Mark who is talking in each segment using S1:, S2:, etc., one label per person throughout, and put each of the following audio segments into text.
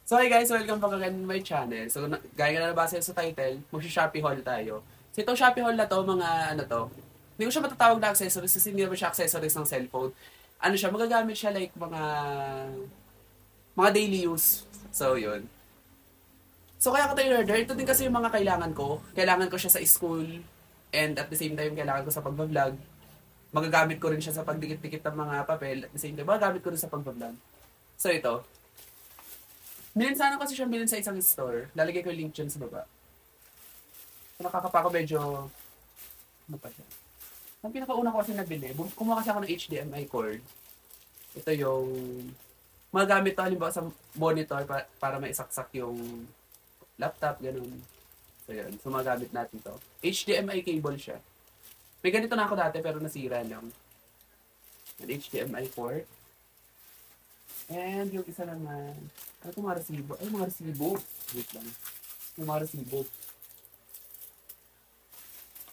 S1: So hi guys, welcome back again to my channel. So gaya na nabasa sa title, mag-Shopee haul tayo. So itong Shopee haul na to, mga ano to, hindi ko siya matatawag na accessories kasi hindi naman siya accessories ng cellphone. Ano siya, magagamit siya like mga daily use. So yun. So kaya ko tayo order, ito din kasi yung mga kailangan ko. Kailangan ko siya sa school and at the same time kailangan ko sa pagbablog. Magagamit ko rin siya sa pagdikit-dikit ng mga papel. At the same time, magagamit ko rin sa pagbablog. So ito, bilhin sana kasi siyang bilhin sa isang store. Lalagay ko yung link dyan sa baba. So, nakakapa ko medyo, ano pa siya. Ang pinakauna ko kasi nabili, kumuha kasi ako ng HDMI cord. Ito yung, magamit to halimbawa sa monitor para maisaksak yung laptop, ganun. So yun, so magamit natin to. HDMI cable siya. May ganito na ako dati pero nasira lang. An HDMI port. And yung isa naman, ano itong mga resibo? Ay, mga resibo. Wait lang. Yung mga resibo.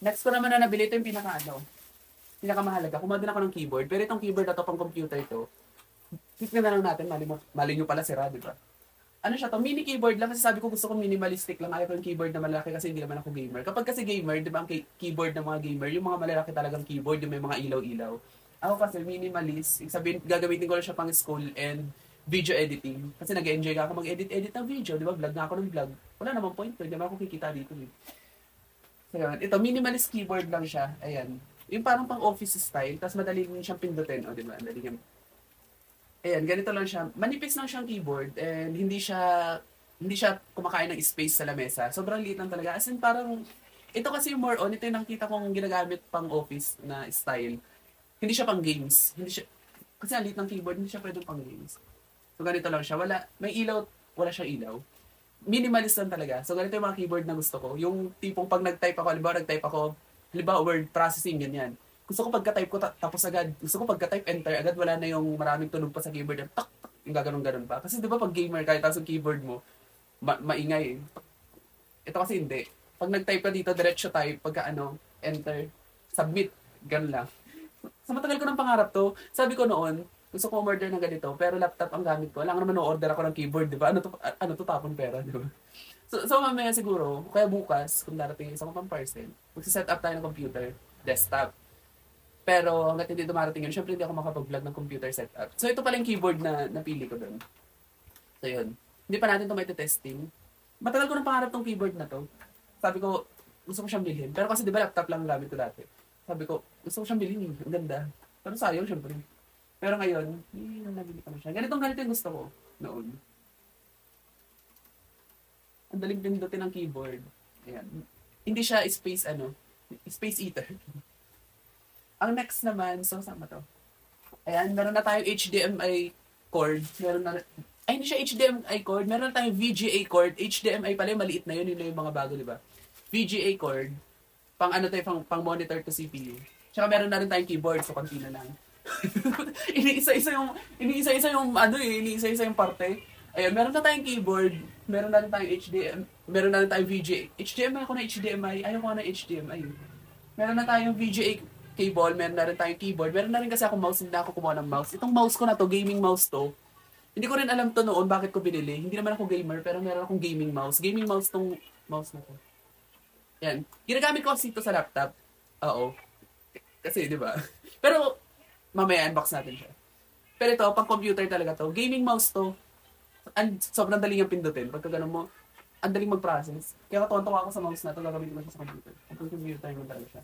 S1: Next ko naman na nabili, ito yung pinakamahalaga. Kumuha din ako ng keyboard. Pero itong keyboard na to, pang computer ito. Tignan na lang natin, mali nyo pala sira, di ba? Ano siya to, mini keyboard lang kasi sabi ko gusto ko minimalistic lang. Ayaw ko yung keyboard na malaki kasi hindi naman ako gamer. Kapag kasi gamer, di ba ang keyboard ng mga gamer, yung mga malalaki talagang keyboard, yung may mga ilaw-ilaw. Ako kasi minimalist, sabihin, gagamitin ko lang siya pang school and video editing. Kasi nag-enjoy ako mag-edit-edit ng video, di ba? Vlog na ako ng vlog. Wala namang point to, hindi naman ako kikita dito. So, yun. Ito, minimalist keyboard lang siya. Ayan. Yung parang pang office style, tapos madali siyang pindutin. O, di ba? Madali niyang. Ayan, ganito lang siya. Manipis lang siyang keyboard and hindi siya kumakain ng space sa lamesa. Sobrang liit lang talaga. As in, parang, ito kasi yung more on, ito yung nakita kong ginagamit pang office na style. Hindi siya pang games. Hindi siya, kasi ang liit ng keyboard, hindi siya pwedeng pang games. So, ganito lang siya. May ilaw, wala siyang ilaw. Minimalist lang talaga. So, ganito yung mga keyboard na gusto ko. Yung tipong pag nag-type ako, halimbawa word processing, ganyan. Gusto ko pagka-type ko, tapos agad. Gusto ko pagka-type, enter, agad wala na yung maraming tunog pa sa keyboard. Tak, tak, yung gaganon-ganon pa. Kasi di ba pag gamer, kahit tapos yung keyboard mo, maingay. Ito kasi hindi. Pag nag-type ka dito, diretso type, pagka enter, submit, ganun lang. Sa matagal ko ng pangarap to, sabi ko noon, gusto ko order ng ganito, pero laptop ang gamit ko. Alam naman order ako ng keyboard, di ba? Ano to tapon pera, di ba? So mamaya siguro, kaya bukas, kung darating yung isang pang parcel, magsiset up tayo ng computer, desktop. Pero hanggat hindi dumarating yun, syempre hindi ako makapag-vlog ng computer setup. So ito pala yung keyboard na napili ko doon. So yun. Hindi pa natin ito may testing. Matagal ko ng pangarap tong keyboard na to. Sabi ko, gusto ko siyang bilhin. Pero kasi di ba laptop lang ang gamit ko dati. Sabi ko, gusto ko siyang bilhin. Ang ganda. Pero sayang syempre. Pero ngayon, nabili ko na siya. Ganito yung gusto ko noon. Ang daling pindutin ng keyboard. Ayan. Hindi siya space eater. Ang next naman, so sama to. Ayan, meron na tayong HDMI cord. Ay, hindi siya HDMI cord. Meron na tayong VGA cord. HDMI pala, maliit na yun. Yun na yung mga bago, di ba? VGA cord. Pang monitor to CPU. Tsaka meron na rin tayong keyboard, so konti na lang. iniisa-isa yung parte. Ayun, meron na tayong keyboard, meron na rin tayong HDMI, meron na rin tayong VGA. HDMI ako na HDMI, ayaw ko na HDMI. Meron na tayong VGA cable, meron na rin tayong keyboard, meron na rin kasi ako mouse, hindi na ako kumuha ng mouse. Itong mouse ko na to, gaming mouse to. Hindi ko rin alam to noon bakit ko binili. Hindi naman ako gamer, pero meron akong gaming mouse. Gaming mouse tong mouse na to. Yan. Ginagamit ko kasi ito sa laptop. Oo. Kasi, di ba? Pero, mamaya unbox natin siya. Pero ito, pang computer talaga to. Gaming mouse to. Sobrang daling yung pindutin. Pagka ganun mo, ang daling mag-process. Kaya tuwan-tuwa ako sa mouse na to. Gagamitin ko siya sa computer. Pag computer mo talaga siya.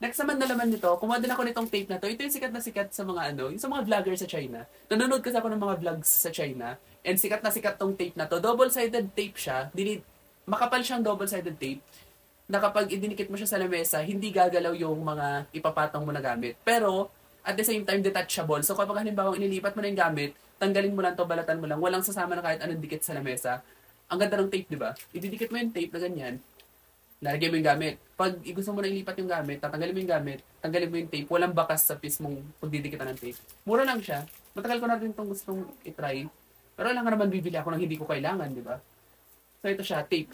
S1: Next naman na laman nito, kumuha din ako nitong tape na to. Ito yung sikat na sikat sa mga yung sa mga vlogger sa China. Nanonood kasi ako ng mga vlogs sa China. And sikat na sikat tong tape na to. Double-sided tape siya. Makapal siyang double-sided tape na kapag idinikit mo siya sa lamesa, hindi gagalaw yung mga ipapatong mo na gamit. Pero, at the same time, detachable. So, kapag halimbawa inilipat mo na yung gamit, tanggalin mo lang to, balatan mo lang, walang sasama na kahit anong dikit sa lamesa. Ang ganda ng tape, di ba? Ididikit mo yung tape na ganyan, lalagyan mo yung gamit. Pag gusto mo na ilipat yung gamit, tatanggalin mo yung gamit, tanggalin mo yung tape, walang bakas sa piece mong pagdidikitan ng tape. Mura lang siya. Matagal ko na rin itong gustong itry. Pero lang naman bibili ako ng hindi ko kailangan, di ba? So, ito siya, tape.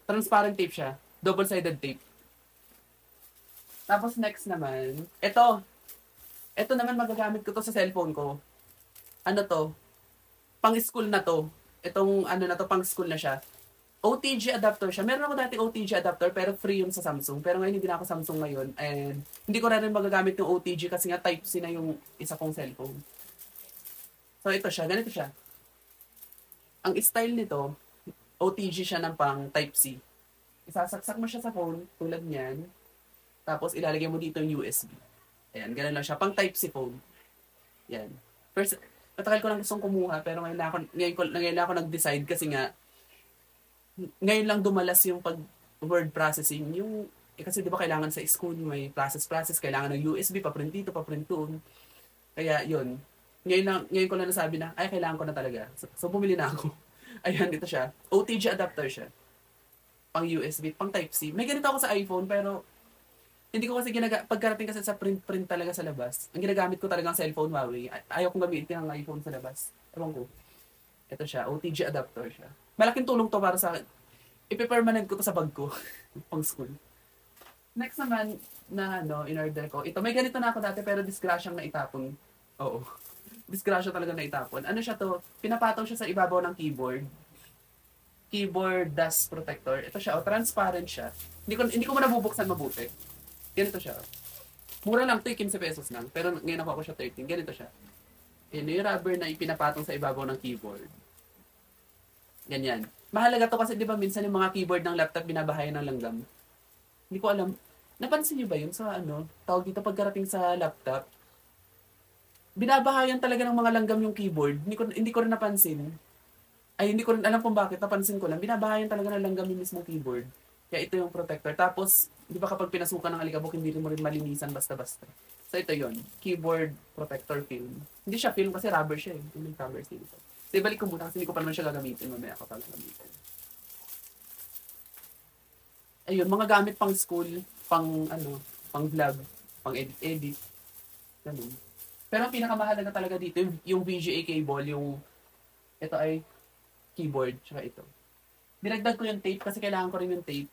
S1: Transparent tape siya. Double-sided tape. Tapos next naman, ito naman magagamit ko to sa cellphone ko. Ano to? Pang school na to. Itong ano na to, pang school na siya. OTG adapter siya. Meron ako dati OTG adapter pero free yun sa Samsung. Pero ngayon hindi na ako Samsung ngayon. And hindi ko na rin magagamit yung OTG kasi nga Type-C na yung isa kong cellphone. So ito siya, ganito siya. Ang style nito, OTG siya ng pang Type-C. Isasaksak mo siya sa phone, tulad niyan. Tapos ilalagay mo dito yung USB. Ayan, ganun lang siya. Pang Type-C phone. Yan. First, matagal ko lang gustong kumuha pero ngayon na ako nag-decide kasi nga ngayon lang dumalas yung pag word processing. Yung, kasi di ba kailangan sa school may process, kailangan ng USB, paprint dito, paprint doon. Kaya yun. Ngayon ko lang nasabi na, ay kailangan ko na talaga. So bumili na ako. Ayan, ito siya. OTG adapter siya. Pang USB, pang Type-C. May ganito ako sa iPhone pero hindi ko kasi pagkarating kasi sa print talaga sa labas. Ang ginagamit ko talagang cellphone Huawei. Ayaw kong gamitin ang iPhone sa labas. Ewan ko. Ito siya, OTG adapter siya. Malaking tulong to para sa akin. Ipe-permanent ko to sa bag ko. Pang school. Next naman, na in-order ko. Ito, may ganito na ako dati pero disgrasyang naitapon. Oo. Disgrasya talaga naitapon. Ano siya to? Pinapatong siya sa ibabaw ng keyboard. Keyboard dust protector. Ito siya, transparent siya. Hindi ko nabubuksan mabuti. Ganito siya. Mura lang to, 15 pesos lang. Pero ngayon ako siya 13. Ganito siya. Yan yung rubber na ipinapatong sa ibabaw ng keyboard. Ganyan. Mahalaga to kasi di ba minsan yung mga keyboard ng laptop binabahayan ng langgam. Hindi ko alam. Napansin niyo ba yun sa tawag dito pagkarating sa laptop? Binabahayan talaga ng mga langgam yung keyboard. Hindi ko rin napansin. Ay, hindi ko rin alam kung bakit. Napansin ko lang. Binabahayan talaga ng langgam yung mismong keyboard. Kaya ito yung protector. Tapos, di ba kapag pinasukan ng alikabok, hindi mo rin malinisan basta-basta. So ito yon, keyboard protector film. Hindi siya film kasi rubber siya eh. Yung rubber seal ito. So ibalik ko muna kasi hindi ko pa naman siya gagamitin. Mamaya ko pa gagamitin. Ayun, mga gamit pang school, pang vlog, pang edit. Ganun. Pero ang pinakamahalaga talaga dito, yung VGA cable, ito ay keyboard, tsaka ito. Dinagdag ko yung tape kasi kailangan ko rin yung tape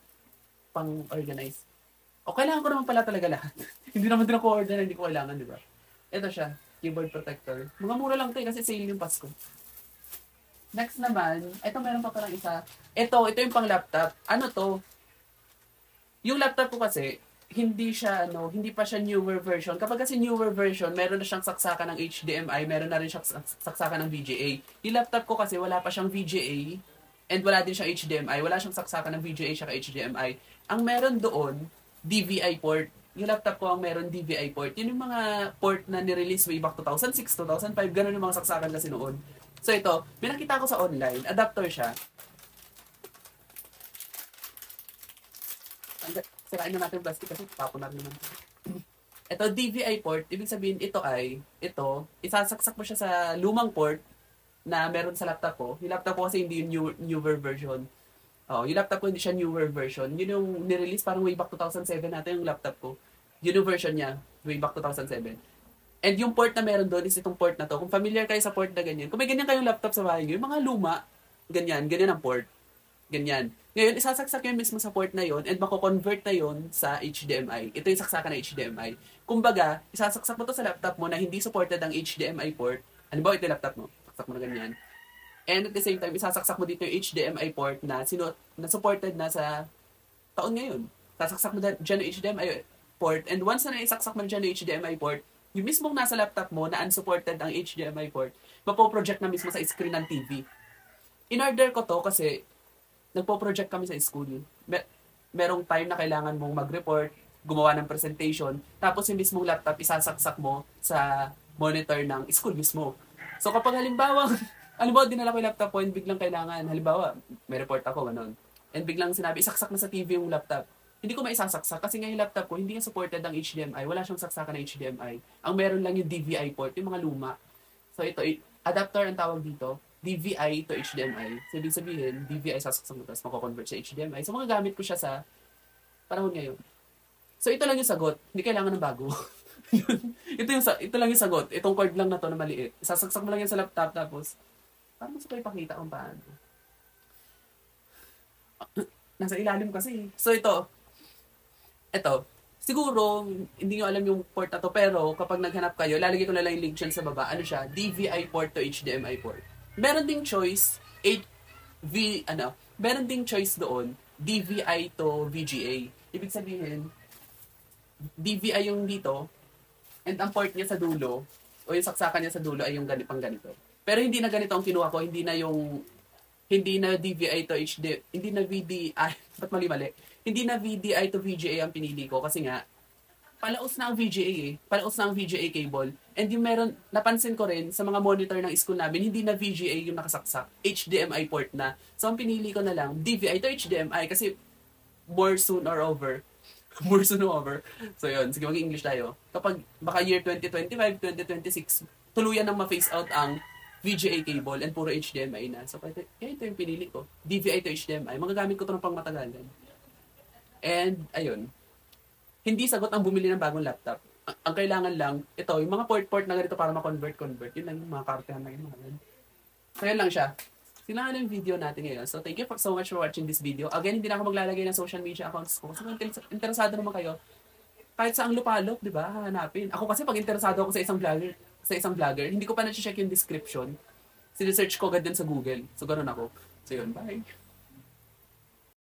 S1: pang organize. O kailangan ko naman pala talaga lahat. Hindi naman din ako order, hindi ko kailangan, di ba? Ito siya, keyboard protector. Mga mura lang to kasi sale yung Pasko. Next naman, ito meron pa palang isa. Ito yung pang laptop. Ano to? Yung laptop ko kasi, hindi pa siya newer version. Kapag kasi newer version, meron na siyang saksakan ng HDMI, meron na rin siyang saksakan ng VGA. Yung laptop ko kasi wala pa siyang VGA, and wala din siyang HDMI. Wala siyang saksakan ng VGA siya HDMI. Ang meron doon, DVI port. Yung laptop ko ang meron DVI port. Yun yung mga port na nirelease way back 2006, 2005. Ganun yung mga saksakan kasi noon. So ito, pinakita ko sa online. Adapter siya. Sirain na natin yung plastic kasi tapon natin naman. Ito, DVI port. Ibig sabihin, isasaksak mo siya sa lumang port na meron sa laptop ko. Yung laptop ko kasi hindi yung newer version. Yung laptop ko hindi siya newer version. Yun yung nirelease parang way back 2007 natin yung laptop ko. Yun yung version niya, way back 2007. And yung port na meron doon is itong port na to. Kung familiar kayo sa port na ganyan, kung may ganyan kayong laptop sa bahay nyo, yung mga luma, ganyan ang port. Ganyan. Ngayon, isasaksak yun mismo sa port na yon and mako-convert na yon sa HDMI. Ito yung saksakan ng HDMI. Kumbaga, isasaksak mo to sa laptop mo na hindi supported ang HDMI port. Ano ba ito yung laptop mo? Saksak mo na ganyan. And at the same time, isasaksak mo dito yung HDMI port na supported na sa taon ngayon. Sasaksak mo dyan yung HDMI port. And once na isaksak mo dyan yung HDMI port, yung mismong nasa laptop mo na unsupported ang HDMI port, mapo-project na mismo sa screen ng TV. In-order ko to kasi nagpo-project kami sa school. Merong time na kailangan mong mag-report, gumawa ng presentation, tapos yung mismong laptop isasaksak mo sa monitor ng school mismo. So kapag halimbawa, dinala ko yung laptop ko and biglang kailangan, halimbawa, may report ako, ganun. And biglang sinabi, isaksak na sa TV yung laptop. Hindi ko maisasaksak kasi nga yung laptop ko, hindi yung supported ng HDMI. Wala siyang saksakan ng HDMI. Ang meron lang yung DVI port, yung mga luma. So ito, adapter ang tawag dito. DVI to HDMI. So, ibig sabihin, DVI sasaksak mo tapos mako-convert sa HDMI. So, mga gamit ko siya sa panahon ngayon. So, ito lang yung sagot. Hindi kailangan ng bago. ito lang yung sagot. Itong cord lang na to na maliit. Sasaksak mo lang yan sa laptop tapos parang mas ko ipakita kung paano. Nasa ilalim kasi. So, ito. Siguro, hindi nyo alam yung port na to, pero kapag naghanap kayo, lalagay ko na lang yung link dyan sa baba. Ano siya? DVI port to HDMI port. Meron ding choice, meron ding choice doon, DVI to VGA. Ibig sabihin, DVI yung dito, and ang port niya sa dulo, o yung saksakan niya sa dulo ay yung ganitong ganito. Pero hindi na ganito ang kinuha ko, hindi na DVI to HD, hindi na VDI, ba't mali-mali? Hindi na VDI to VGA ang pinili ko kasi nga, palaos na ang VGA palaos na ang VGA cable. And yung napansin ko rin sa mga monitor ng school namin, hindi na VGA yung nakasaksak, HDMI port na. So ang pinili ko na lang, DVI to HDMI kasi more soon or over. More soon or over. So yun, sige mag-English tayo. Kapag baka year 2025, 2026, tuluyan nang ma-phase out ang VGA cable and puro HDMI na. So, kaya ito yung pinili ko. DVI to HDMI. Magagamit ko ito ng pangmatagalan. And, ayun. Hindi sagot ang bumili ng bagong laptop. Ang kailangan lang, ito, yung mga port-port na ganito para ma-convert. Yun lang yung mga kartehan na yun. So, yun lang siya. Sila yung video natin ngayon. So, thank you so much for watching this video. Again, hindi na ako maglalagay ng social media accounts ko. Kasi kung interesado naman kayo, kahit sa ang lupalop, di ba, hahanapin. Ako kasi pag interesado ako sa isang vlogger, hindi ko pa na-check yung description. Sinesearch ko agad din sa Google. So, ganun ako. So, yun. Bye.